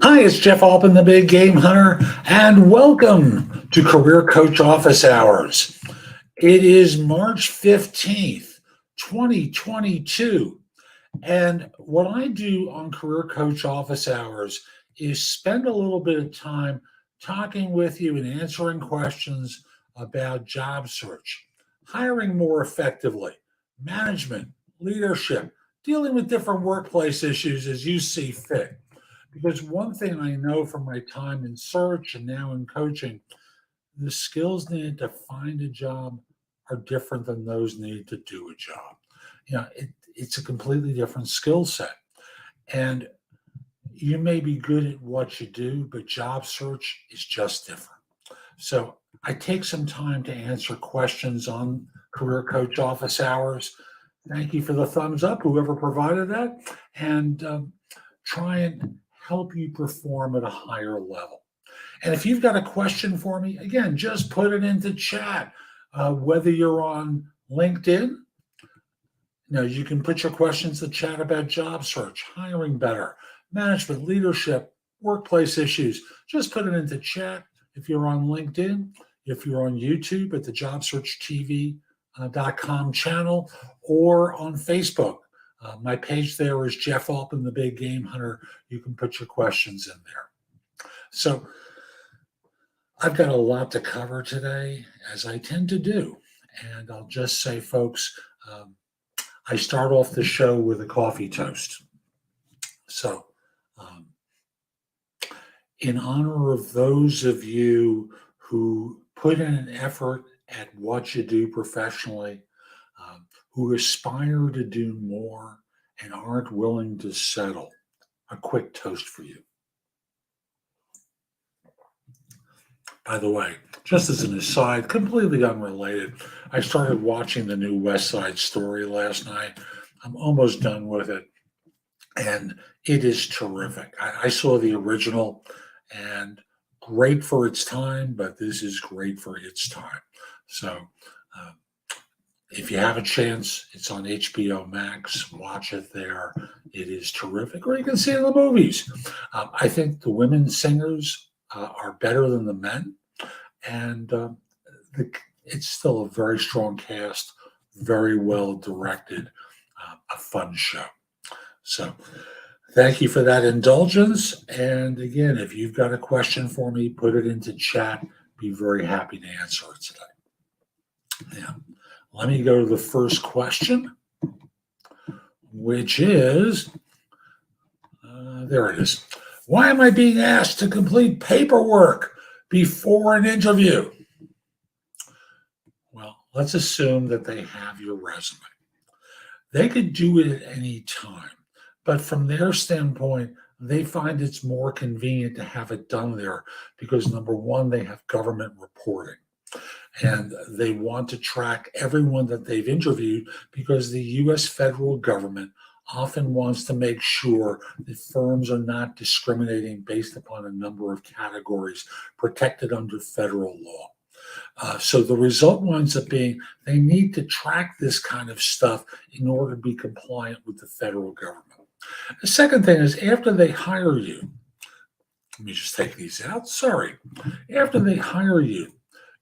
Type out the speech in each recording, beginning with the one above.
Hi, it's Jeff Altman, the Big Game Hunter, and welcome to Career Coach Office Hours. It is March 15th, 2022, and what I do on Career Coach Office Hours is spend a little bit of time talking with you and answering questions about job search, hiring more effectively, management, leadership, dealing with different workplace issues as you see fit. Because one thing I know from my time in search and now in coaching, the skills needed to find a job are different than those needed to do a job. It's a completely different skill set. And you may be good at what you do, but job search is just different. So I take some time to answer questions on Career Coach Office Hours. Thank you for the thumbs up, whoever provided that. And try and help you perform at a higher level. And if you've got a question for me, again, just put it into chat. Whether you're on LinkedIn, you can put your questions in the chat about job search, hiring better, management, leadership, workplace issues. Just put it into chat. If you're on LinkedIn, if you're on YouTube at the JobSearchTV.com channel, or on Facebook. My page there is Jeff Altman, the Big Game Hunter. You can put your questions in there. So I've got a lot to cover today, as I tend to do. And I'll just say, folks, I start off the show with a coffee toast. So in honor of those of you who put in an effort at what you do professionally, who aspire to do more and aren't willing to settle, a quick toast for you. By the way, just as an aside, completely unrelated, I started watching the new West Side Story last night. I'm almost done with it, and it is terrific. I saw the original, and great for its time, but this is great for its time. So if you have a chance, it's on HBO Max. Watch it there. It is terrific. Or you can see it in the movies. I think the women singers are better than the men. And it's still a very strong cast, very well directed, a fun show. So thank you for that indulgence. And again, if you've got a question for me, put it into chat. Be very happy to answer it today. Now, let me go to the first question, which is, there it is. Why am I being asked to complete paperwork before an interview? Well, let's assume that they have your resume. They could do it at any time, but from their standpoint, they find it's more convenient to have it done there because, number one, they have government reporting. And they want to track everyone that they've interviewed because the U.S. federal government often wants to make sure that firms are not discriminating based upon a number of categories protected under federal law. So the result winds up being they need to track this kind of stuff in order to be compliant with the federal government. The second thing is after they hire you, let me just take these out. Sorry. After they hire you,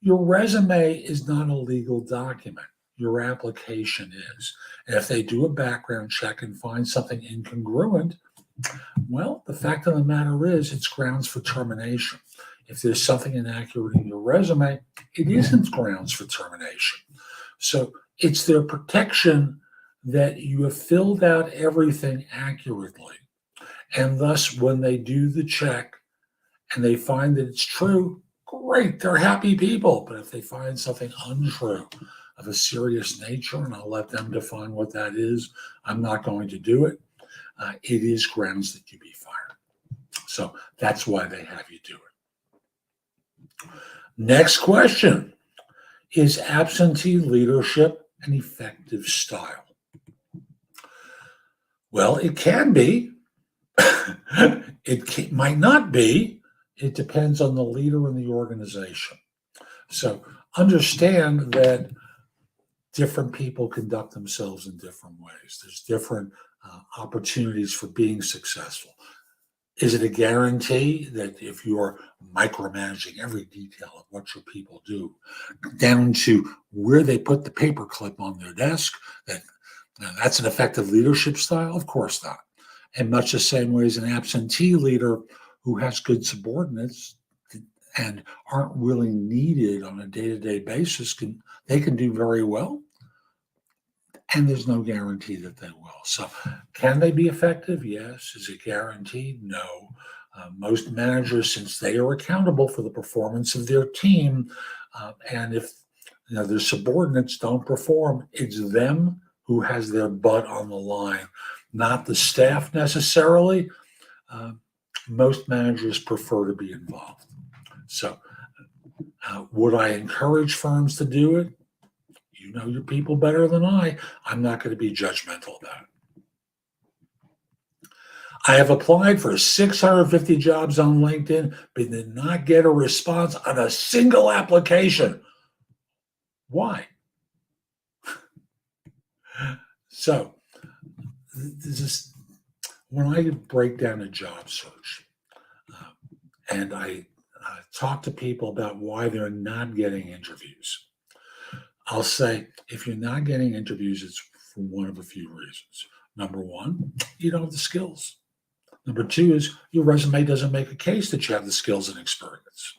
your resume is not a legal document. Your application is. And if they do a background check and find something incongruent, well, the fact of the matter is it's grounds for termination. If there's something inaccurate in your resume, it isn't grounds for termination. So it's their protection that you have filled out everything accurately. And thus, when they do the check and they find that it's true, great, they're happy people. But if they find something untrue of a serious nature, and I'll let them define what that is, I'm not going to do it. It is grounds that you be fired. So that's why they have you do it. Next question. Is absentee leadership an effective style? Well, it can be. It might not be. It depends on the leader and the organization. So understand that different people conduct themselves in different ways. There's different opportunities for being successful. Is it a guarantee that if you're micromanaging every detail of what your people do, down to where they put the paperclip on their desk, that that's an effective leadership style? Of course not. In much the same way as an absentee leader who has good subordinates and aren't really needed on a day-to-day basis can do very well, and there's no guarantee that they will. So, can they be effective? Yes. Is it guaranteed? No. Most managers, since they are accountable for the performance of their team, and if their subordinates don't perform, it's them who has their butt on the line, not the staff necessarily. Uh, Most managers prefer to be involved. So, would I encourage firms to do it? You know your people better than I. I'm not going to be judgmental about it. I have applied for 650 jobs on LinkedIn, but did not get a response on a single application. Why? So, this is when I break down a job search and I talk to people about why they're not getting interviews. I'll say, if you're not getting interviews, it's for one of a few reasons. Number one, you don't have the skills. Number two is your resume doesn't make a case that you have the skills and experience.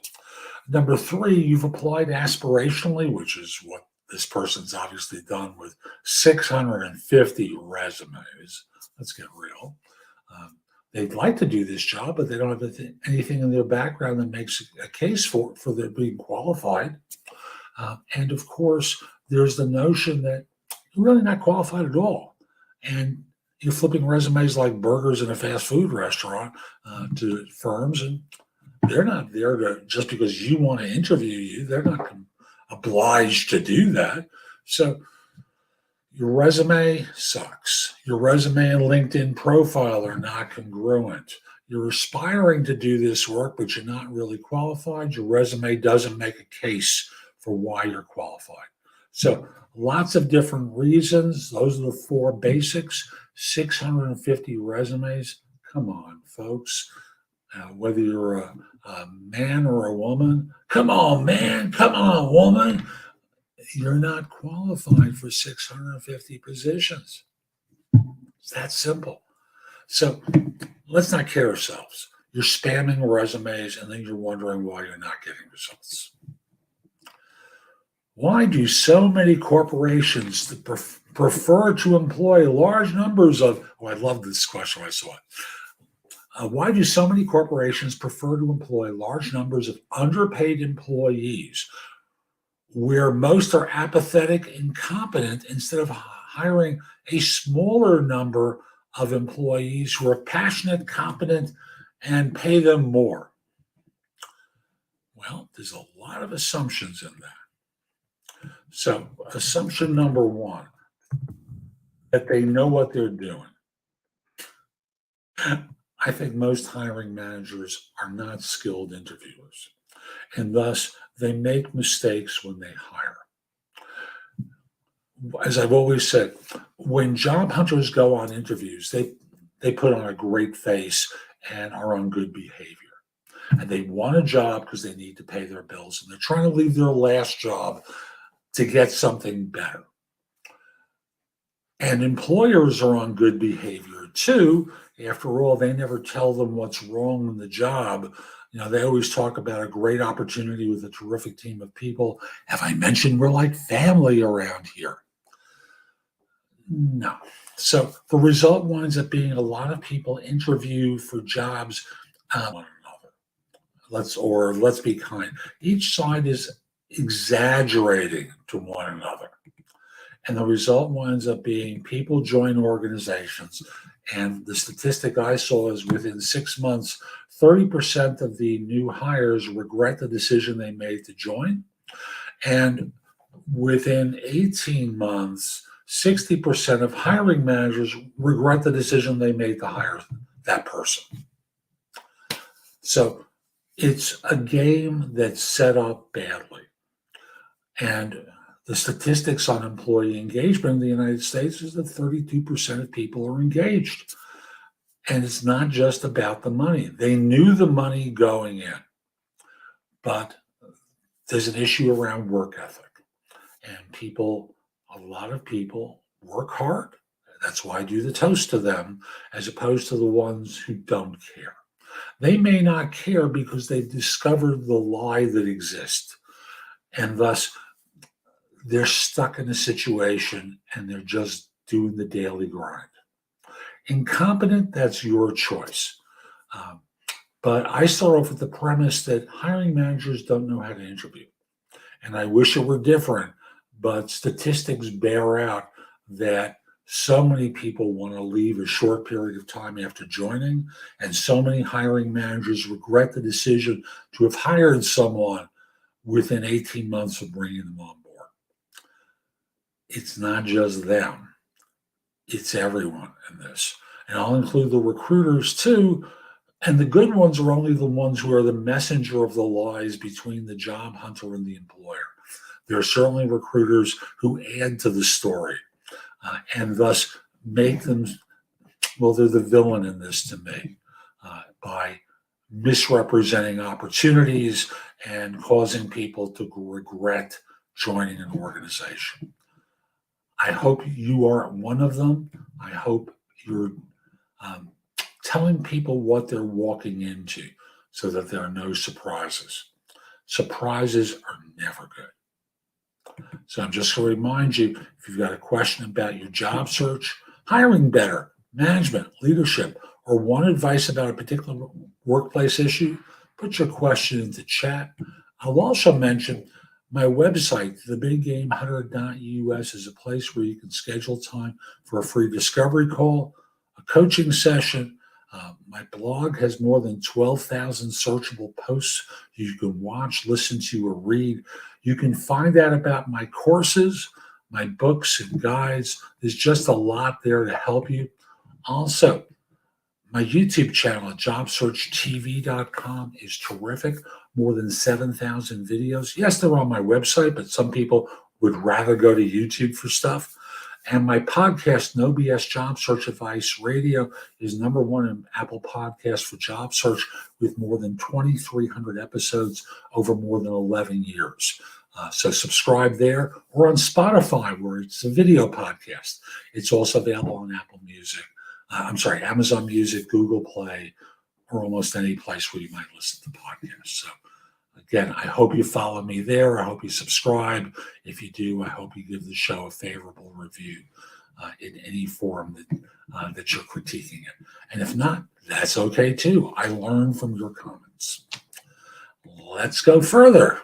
Number three, you've applied aspirationally, which is what this person's obviously done with 650 resumes. Let's get real. They'd like to do this job, but they don't have anything in their background that makes a case for their being qualified. And of course, there's the notion that you're really not qualified at all. And you're flipping resumes like burgers in a fast food restaurant to firms, and they're not there to just because you want to interview you. They're not obliged to do that. So your resume sucks. Your resume and LinkedIn profile are not congruent. You're aspiring to do this work, but you're not really qualified. Your resume doesn't make a case for why you're qualified. So lots of different reasons. Those are the four basics. 650 resumes. Come on, folks. Whether you're a man or a woman, come on, man. Come on, woman. You're not qualified for 650 positions. It's that simple. So let's not kid ourselves. You're spamming resumes and then you're wondering why you're not getting results. Why do so many corporations prefer to employ large numbers of, I love this question when I saw it. Why do so many corporations prefer to employ large numbers of underpaid employees where most are apathetic, incompetent, instead of hiring a smaller number of employees who are passionate, competent, and pay them more? Well, there's a lot of assumptions in that. So, assumption number one, that they know what they're doing. I think most hiring managers are not skilled interviewers, and thus they make mistakes when they hire. As I've always said, when job hunters go on interviews, they put on a great face and are on good behavior. And they want a job because they need to pay their bills, and they're trying to leave their last job to get something better. And employers are on good behavior too. After all, they never tell them what's wrong in the job. They always talk about a great opportunity with a terrific team of people. Have I mentioned we're like family around here? No. So the result winds up being a lot of people interview for jobs one another. Let's be kind. Each side is exaggerating to one another. And the result winds up being people join organizations. And the statistic I saw is within 6 months, 30% of the new hires regret the decision they made to join. And within 18 months, 60% of hiring managers regret the decision they made to hire that person. So it's a game that's set up badly. And the statistics on employee engagement in the United States is that 32% of people are engaged. And it's not just about the money. They knew the money going in, but there's an issue around work ethic. And people, a lot of people work hard. That's why I do the toast to them, as opposed to the ones who don't care. They may not care because they've discovered the lie that exists. And thus, they're stuck in a situation and they're just doing the daily grind. Incompetent, that's your choice. Um, but I start off with the premise that hiring managers don't know how to interview. And I wish it were different, but statistics bear out that so many people want to leave a short period of time after joining, and so many hiring managers regret the decision to have hired someone within 18 months of bringing them on board. It's not just them, it's everyone in this. And I'll include the recruiters too. And the good ones are only the ones who are the messenger of the lies between the job hunter and the employer. There are certainly recruiters who add to the story and thus make them, well, they're the villain in this to me by misrepresenting opportunities and causing people to regret joining an organization. I hope you aren't one of them. I hope you're telling people what they're walking into so that there are no surprises. Surprises are never good. So I'm just going to remind you, if you've got a question about your job search, hiring better, management, leadership, or want advice about a particular workplace issue, put your question into chat. I'll also mention my website, thebiggamehunter.us, is a place where you can schedule time for a free discovery call, a coaching session. My blog has more than 12,000 searchable posts you can watch, listen to, or read. You can find out about my courses, my books, and guides. There's just a lot there to help you. Also, my YouTube channel at jobsearchtv.com is terrific. More than 7,000 videos. Yes, they're on my website, but some people would rather go to YouTube for stuff. And my podcast, No BS Job Search Advice Radio, is #1 in Apple Podcasts for job search with more than 2,300 episodes over more than 11 years. So subscribe there, or on Spotify, where it's a video podcast. It's also available on Apple Music. Amazon Music, Google Play, or almost any place where you might listen to podcasts. So again, I hope you follow me there. I hope you subscribe. If you do, I hope you give the show a favorable review in any form that you're critiquing it. And if not, that's okay too. I learn from your comments. Let's go further.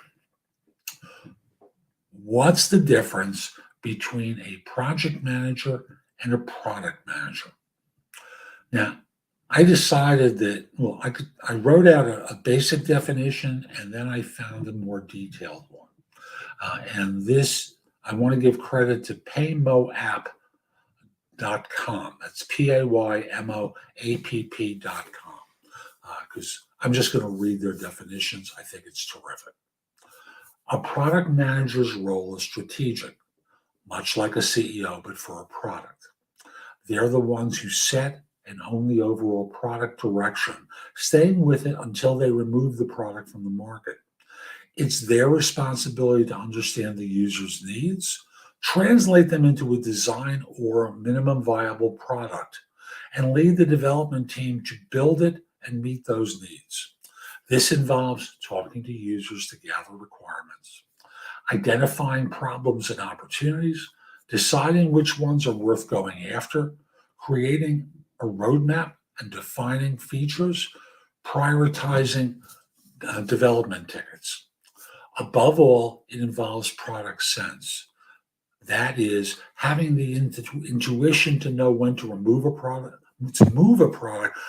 What's the difference between a project manager and a product manager? Now, I decided that, I wrote out a basic definition, and then I found a more detailed one. And this, I want to give credit to paymoapp.com. That's paymoapp.com. Because I'm just going to read their definitions. I think it's terrific. A product manager's role is strategic, much like a CEO, but for a product. They're the ones who set and own the overall product direction, staying with it until they remove the product from the market. It's their responsibility to understand the user's needs, translate them into a design or minimum viable product, and lead the development team to build it and meet those needs. This involves talking to users to gather requirements, identifying problems and opportunities, deciding which ones are worth going after, creating a roadmap and defining features, prioritizing development tickets. Above all, it involves product sense. That is, having the intuition to know when to move a product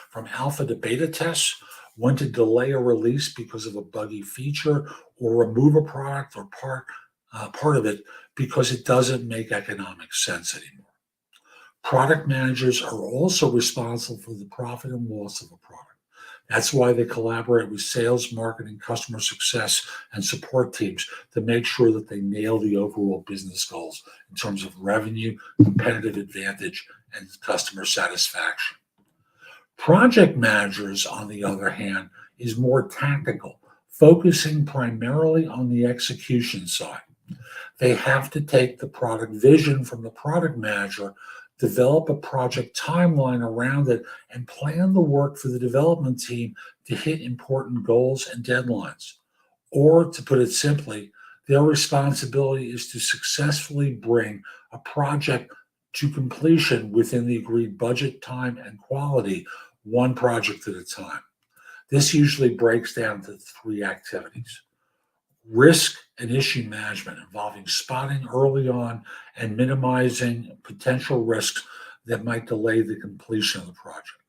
from alpha to beta tests, when to delay a release because of a buggy feature, or remove a product or part of it because it doesn't make economic sense anymore. Product managers are also responsible for the profit and loss of a product. That's why they collaborate with sales, marketing, customer success, and support teams to make sure that they nail the overall business goals in terms of revenue, competitive advantage, and customer satisfaction. Project managers, on the other hand, is more tactical, focusing primarily on the execution side. They have to take the product vision from the product manager, develop a project timeline around it, and plan the work for the development team to hit important goals and deadlines. Or, to put it simply, their responsibility is to successfully bring a project to completion within the agreed budget, time, and quality, one project at a time. This usually breaks down to three activities: risk and issue management, involving spotting early on and minimizing potential risks that might delay the completion of the project.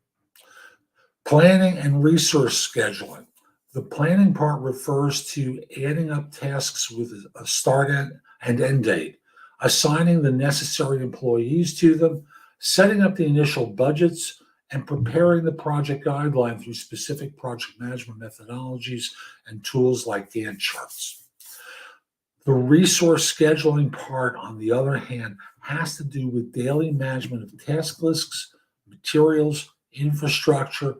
Planning and resource scheduling. The planning part refers to adding up tasks with a start and end date, assigning the necessary employees to them, setting up the initial budgets, and preparing the project guideline through specific project management methodologies and tools like Gantt charts. The resource scheduling part, on the other hand, has to do with daily management of task lists, materials, infrastructure,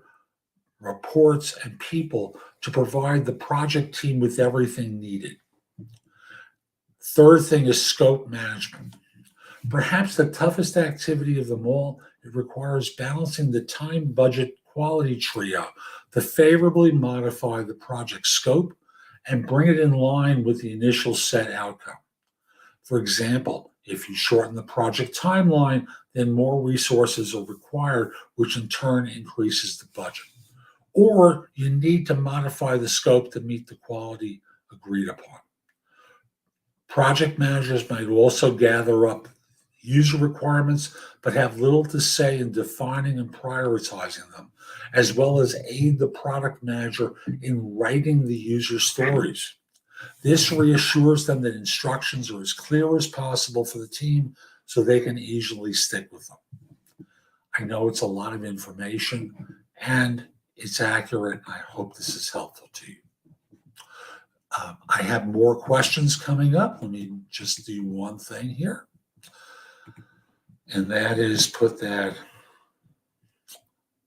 reports, and people to provide the project team with everything needed. Third thing is scope management. Perhaps the toughest activity of them all, it requires balancing the time, budget, quality trio to favorably modify the project scope and bring it in line with the initial set outcome. For example, if you shorten the project timeline, then more resources are required, which in turn increases the budget. Or you need to modify the scope to meet the quality agreed upon. Project managers might also gather up user requirements, but have little to say in defining and prioritizing them, as well as aid the product manager in writing the user stories. This reassures them that instructions are as clear as possible for the team so they can easily stick with them. I know it's a lot of information and it's accurate. I hope this is helpful to you. I have more questions coming up. Let me just do one thing here. And that is put that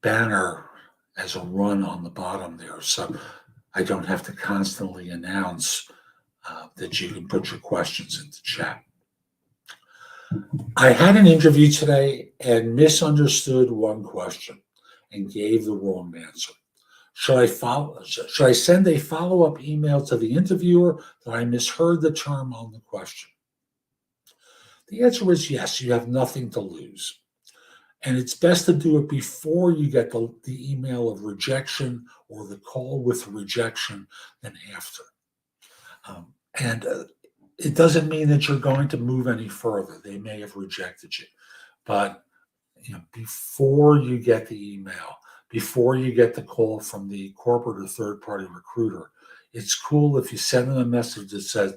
banner as a run on the bottom there. So I don't have to constantly announce that you can put your questions into chat. I had an interview today and misunderstood one question and gave the wrong answer. Should I send a follow-up email to the interviewer that I misheard the term on the question? The answer is yes, you have nothing to lose. And it's best to do it before you get the email of rejection or the call with rejection than after. And it doesn't mean that you're going to move any further. They may have rejected you. But before you get the email, before you get the call from the corporate or third-party recruiter, it's cool if you send them a message that says,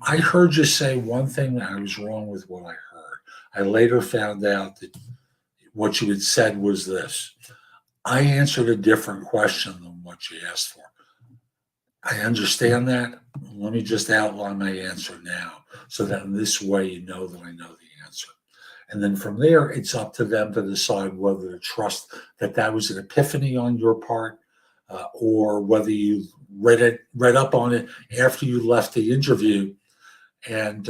I heard you say one thing and I was wrong with what I heard. I later found out that what you had said was this. I answered a different question than what you asked for. I understand that. Let me just outline my answer now so that in this way you know that I know the answer. And then from there, it's up to them to decide whether to trust that that was an epiphany on your part or whether you read up on it after you left the interview and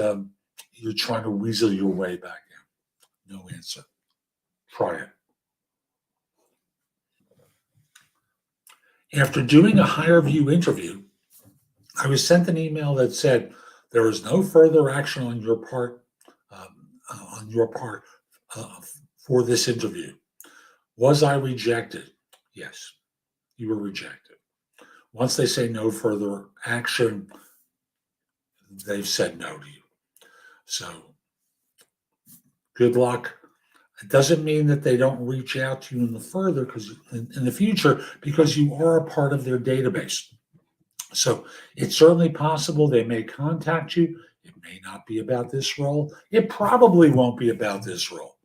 you're trying to weasel your way back in. No answer. Try it. After doing a HireVue interview, I was sent an email that said, there is no further action on your part for this interview. Was I rejected? Yes, you were rejected. Once they say no further action, they've said no to you. So good luck. It doesn't mean that they don't reach out to you in the future because you are a part of their database. So it's certainly possible they may contact you. It may not be about this role. It probably won't be about this role,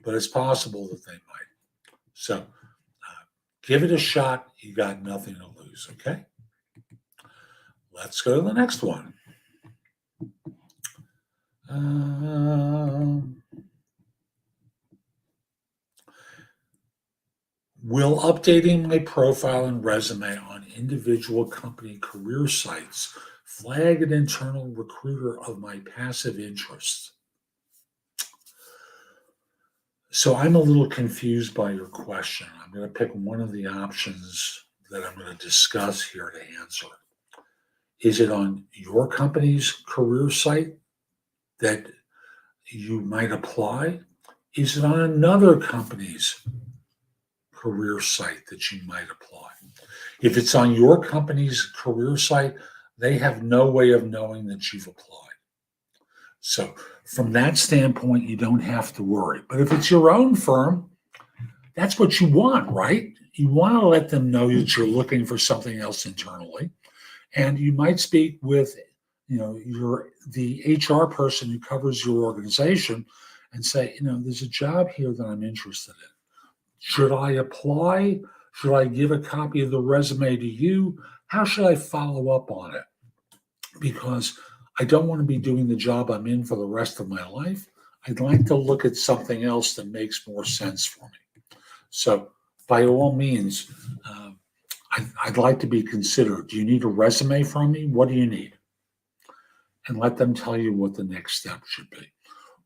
but it's possible that they might. So give it a shot. You got nothing to lose, okay? Let's go to the next one. Will updating my profile and resume on individual company career sites flag an internal recruiter of my passive interests? So I'm a little confused by your question. I'm going to pick one of the options that I'm going to discuss here to answer. Is it on your company's career site that you might apply? Is it on another company's career site that you might apply? If it's on your company's career site, they have no way of knowing that you've applied. So, from that standpoint, you don't have to worry. But if it's your own firm, that's what you want, right? You want to let them know that you're looking for something else internally. And you might speak with, the HR person who covers your organization and say, there's a job here that I'm interested in. Should I apply? Should I give a copy of the resume to you? How should I follow up on it? Because I don't want to be doing the job I'm in for the rest of my life. I'd like to look at something else that makes more sense for me. So, by all means, I'd like to be considered. Do you need a resume from me? What do you need? And let them tell you what the next step should be.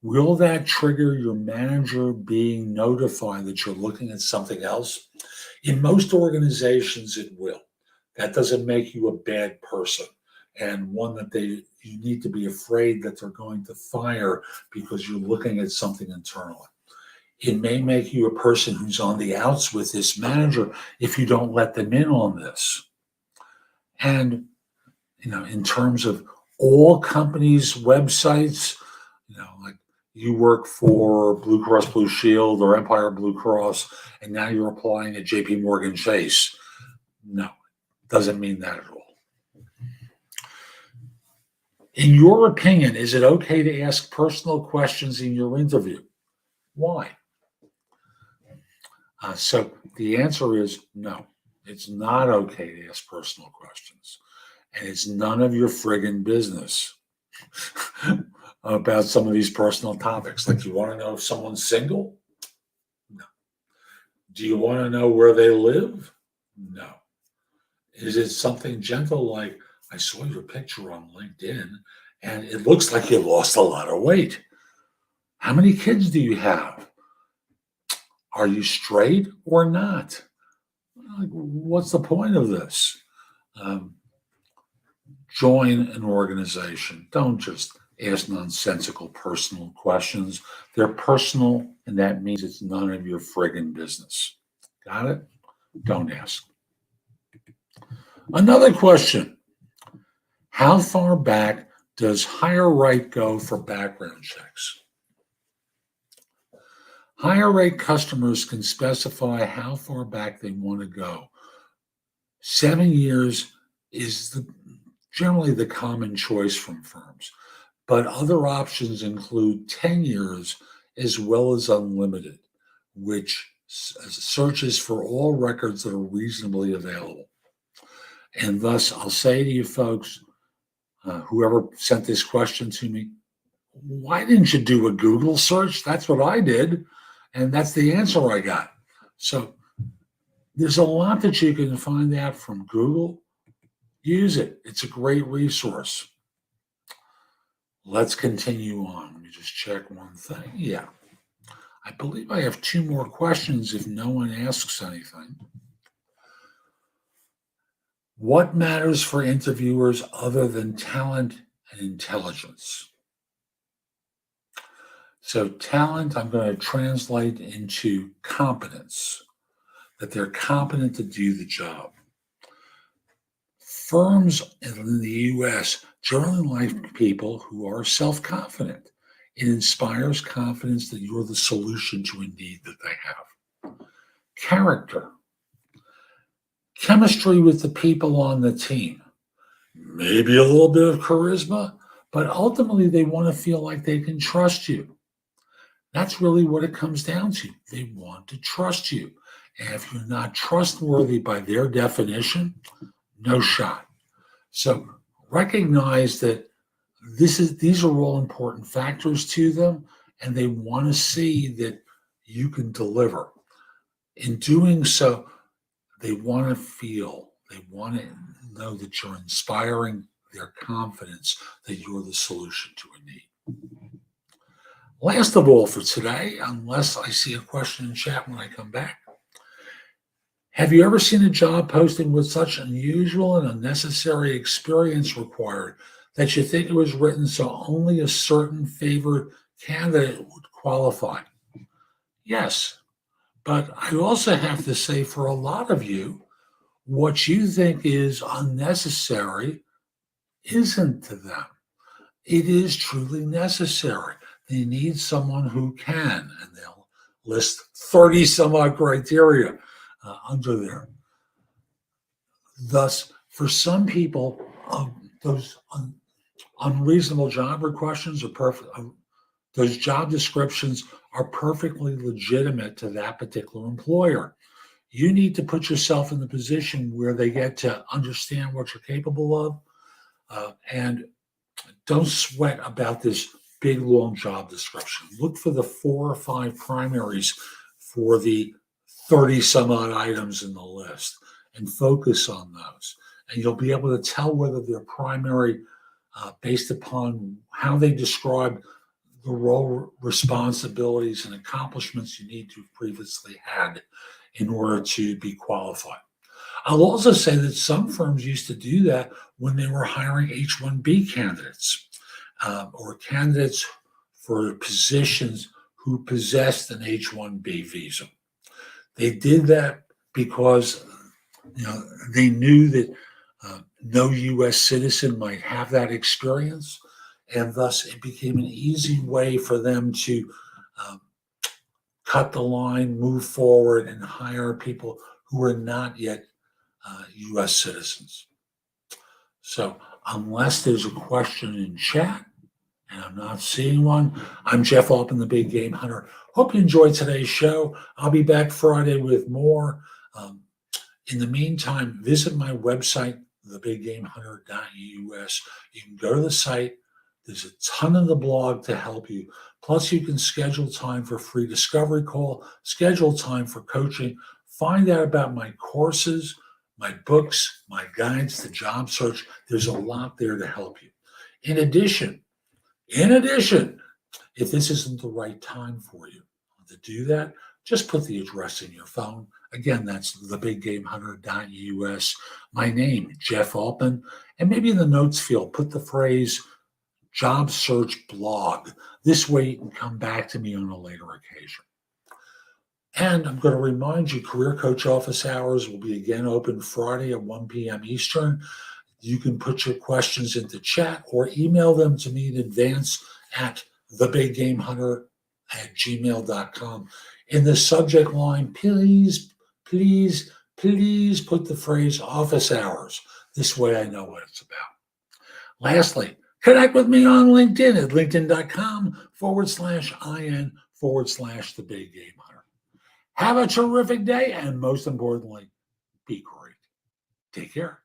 Will that trigger your manager being notified that you're looking at something else? In most organizations, it will. That doesn't make you a bad person and one that you need to be afraid that they're going to fire because you're looking at something internally. It may make you a person who's on the outs with this manager if you don't let them in on this. And, in terms of all companies' websites, like you work for Blue Cross Blue Shield or Empire Blue Cross, and now you're applying at JP Morgan Chase. No, doesn't mean that at all. In your opinion, is it okay to ask personal questions in your interview? Why? So the answer is no. It's not okay to ask personal questions. And it's none of your friggin' business about some of these personal topics. Like, you want to know if someone's single? No. Do you want to know where they live? No. Is it something gentle like, I saw your picture on LinkedIn and it looks like you lost a lot of weight. How many kids do you have? Are you straight or not? Like, what's the point of this? Join an organization. Don't just ask nonsensical personal questions. They're personal, and that means it's none of your friggin' business. Got it? Don't ask. Another question. How far back does HireRight go for background checks? HireRight customers can specify how far back they want to go. 7 years is generally the common choice from firms, but other options include 10 years as well as unlimited, which searches for all records that are reasonably available. And thus, I'll say to you folks, whoever sent this question to me, why didn't you do a Google search? That's what I did. And that's the answer I got. So there's a lot that you can find out from Google. Use it. It's a great resource. Let's continue on. Let me just check one thing. Yeah. I believe I have 2 more questions if no one asks anything. What matters for interviewers other than talent and intelligence? So talent, I'm going to translate into competence, that they're competent to do the job. Firms in the U.S. generally like people who are self-confident. It inspires confidence that you're the solution to a need that they have. Character. Chemistry with the people on the team. Maybe a little bit of charisma, but ultimately they want to feel like they can trust you. That's really what it comes down to. They want to trust you. And if you're not trustworthy by their definition, no shot. So recognize that these are all important factors to them, and they want to see that you can deliver. In doing so, they want they want to know that you're inspiring their confidence that you're the solution to a need. Last of all for today, unless I see a question in chat when I come back, have you ever seen a job posting with such unusual and unnecessary experience required that you think it was written so only a certain favored candidate would qualify? Yes, but I also have to say for a lot of you, what you think is unnecessary isn't to them. It is truly necessary. They need someone who can, and they'll list 30 some odd criteria under there. Thus, for some people, those unreasonable job requests are perfect. Those job descriptions are perfectly legitimate to that particular employer. You need to put yourself in the position where they get to understand what you're capable of, and don't sweat about this big long job description. Look for the 4 or 5 primaries for the 30 some odd items in the list and focus on those. And you'll be able to tell whether they're primary based upon how they describe the role, responsibilities, and accomplishments you need to have previously had in order to be qualified. I'll also say that some firms used to do that when they were hiring H-1B candidates or candidates for positions who possessed an H-1B visa. They did that because they knew that no U.S. citizen might have that experience, and thus it became an easy way for them to cut the line, move forward, and hire people who were not yet U.S. citizens. So unless there's a question in chat, and I'm not seeing one, I'm Jeff Altman, the Big Game Hunter. Hope you enjoyed today's show. I'll be back Friday with more. In the meantime, visit my website, thebiggamehunter.us. You can go to the site. There's a ton of the blog to help you. Plus, you can schedule time for free discovery call, schedule time for coaching, find out about my courses, my books, my guides to job search. There's a lot there to help you. In addition, if this isn't the right time for you to do that, just put the address in your phone. Again, that's thebiggamehunter.us. My name, Jeff Altman. And maybe in the notes field, put the phrase job search blog. This way you can come back to me on a later occasion. And I'm going to remind you, Career Coach office hours will be again open Friday at 1 p.m. Eastern. You can put your questions into chat or email them to me in advance at thebiggamehunter@gmail.com. In the subject line, please put the phrase office hours. This way I know what it's about. Lastly, connect with me on LinkedIn at linkedin.com/in/the Big Game Hunter. Have a terrific day, and most importantly, be great. Take care.